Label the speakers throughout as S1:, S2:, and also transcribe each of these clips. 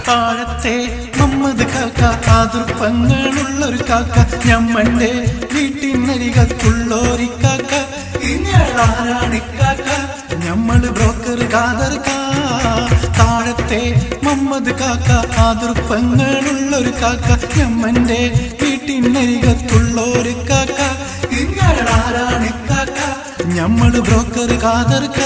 S1: താഴത്തെ മമ്മദ് കാക്ക ആതൃപ്പങ്ങളുള്ളൊരു കാക്ക ഞമ്മന്റെ വീട്ടിനരികത്തുള്ളൊരു കാക്ക ഇങ്ങാരാണി കാക്ക ഞമ്മള് ബ്രോക്കർ കാതർക്ക താഴത്തെ മമ്മദ് കാക്ക ആതൃപ്പങ്ങളുള്ളൊരു കാക്ക ഞമ്മന്റെ വീട്ടിനരികത്തുള്ളൊരു കാക്ക ഇങ്ങാരാണി കാക്ക ഞമ്മള് ബ്രോക്കർ കാതർക്ക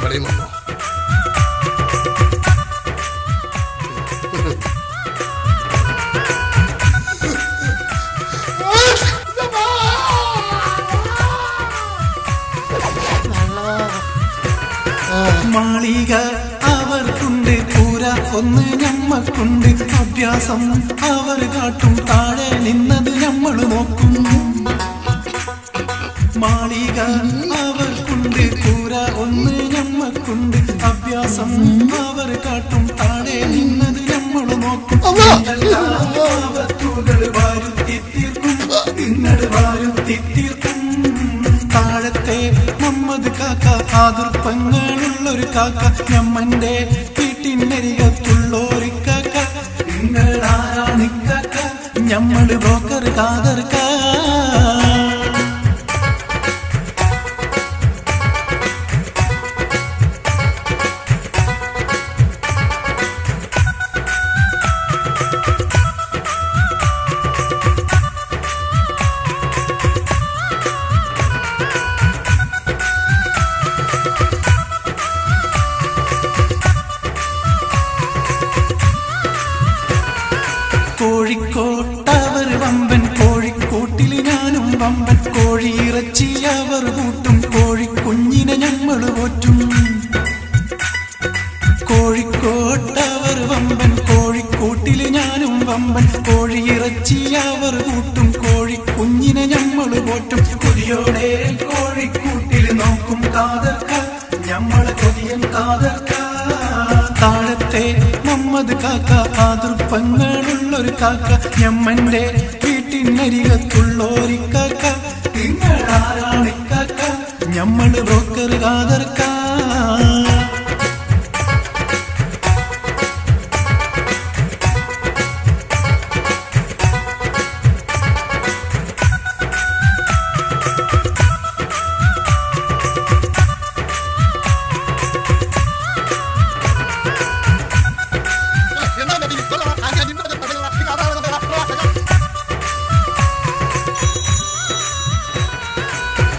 S2: പടയും വന്നോ
S1: മാളിക അവർക്കുണ്ട് പൂര ഒന്ന് ഞമ്മക്കുണ്ട് അഭ്യാസം അവർ കാട്ടും താഴെ നിന്നത് ഞമ്മള് നോക്കും മാളിക അവർക്കുണ്ട് പൂര ഒന്ന് ഞമ്മക്കുണ്ട് അഭ്യാസം അവർ കാട്ടും താഴെ നിന്നത് ഞമ്മള് നോക്കും വാരുത്തിത്തീർക്കും നിങ്ങൾ വാരുത്തിത്തീർക്കും താഴത്തെ മമ്മദ് കാക്ക ആതൃപ്പങ്ങളുള്ളൊരു കാക്ക ഞമ്മന്റെ വീട്ടിനരികത്തുള്ളൊരു കാക്ക നിങ്ങളാരാണി കാക്ക ഞമ്മള് ബ്രോക്കർ കാതർക്ക കോഴിക്കോട്ടവർ വമ്പൻ കോഴിക്കോട്ടിൽ ഞാനും വമ്പൻ കോഴിയിറച്ചി അവർ കൂട്ടും കോഴിക്കുഞ്ഞിനെ ഞമ്മള് പോറ്റും കോഴിക്കോട്ടവർ വമ്പൻ കോഴിക്കോട്ടിൽ ഞാനും വമ്പൻ കോഴിയിറച്ചി അവർ കൂട്ടും കോഴിക്കുഞ്ഞിനെ ഞമ്മള് പോറ്റും കൊതിയോടെ കോഴിക്കൂട്ടിൽ നോക്കും കാതർക്ക ഞമ്മളെ കൊതിയൻ കാതർക്ക താഴത്തെ മമ്മദ് കാക്ക ആതൃപ്പങ്ങളുള്ളൊരു കാക്ക ഞമ്മന്റെ വീട്ടിനരികത്തുള്ളൊരു കാക്ക നിങ്ങളാരാണി കാക്ക ഞമ്മള് ബ്രോക്കർ കാതർക്ക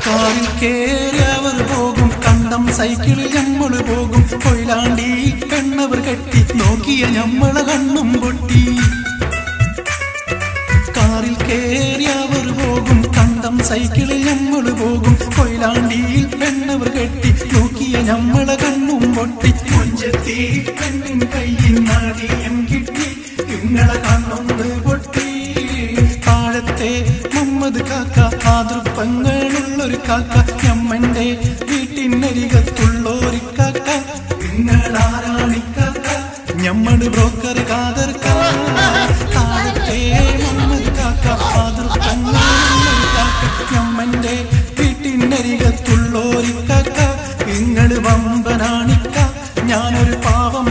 S1: കാറിൽ കേറി അവർ പോകും കണ്ടം സൈക്കിളിൽ ഞമ്മള് പോകും കൊയിലാണ്ടി പെണ്ണവർ കെട്ടി നോക്കിയ ഞമ്മളെ കണ്ണും പൊട്ടി കാറിൽ കേറി അവർ പോകും കണ്ടം സൈക്കിളിൽ ഞമ്മള് പോകും കൊയിലാണ്ടിയിൽ പെണ്ണവർ കെട്ടി നോക്കിയ ഞമ്മളെ കണ്ണും പൊട്ടി കൊഞ്ചത്തി പെണ്ണിൻ കയ്യിൽ നാടിയം കിട്ടി നിങ്ങളെ കണ്ണൊന്ന് പൊട്ടി താഴത്തെ മമ്മദ് കാക്ക ആതൃപ്പങ്ങളുള്ളൊരു കാക്ക ഞമ്മന്റെ വീട്ടിനരികത്തുള്ളൊരു കാക്ക നിങ്ങളാരാണി കാക്ക ഞമ്മള് ബ്രോക്കർ കാതർക്ക താഴത്തെ മമ്മദ് കാക്ക ആതൃപ്പങ്ങളുള്ളൊരു കാക്ക ഞമ്മന്റെ വീട്ടിനരികത്തുള്ളൊരു കാക്ക നിങ്ങള് വമ്പനാണിക്ക ഞാനൊരു പാവം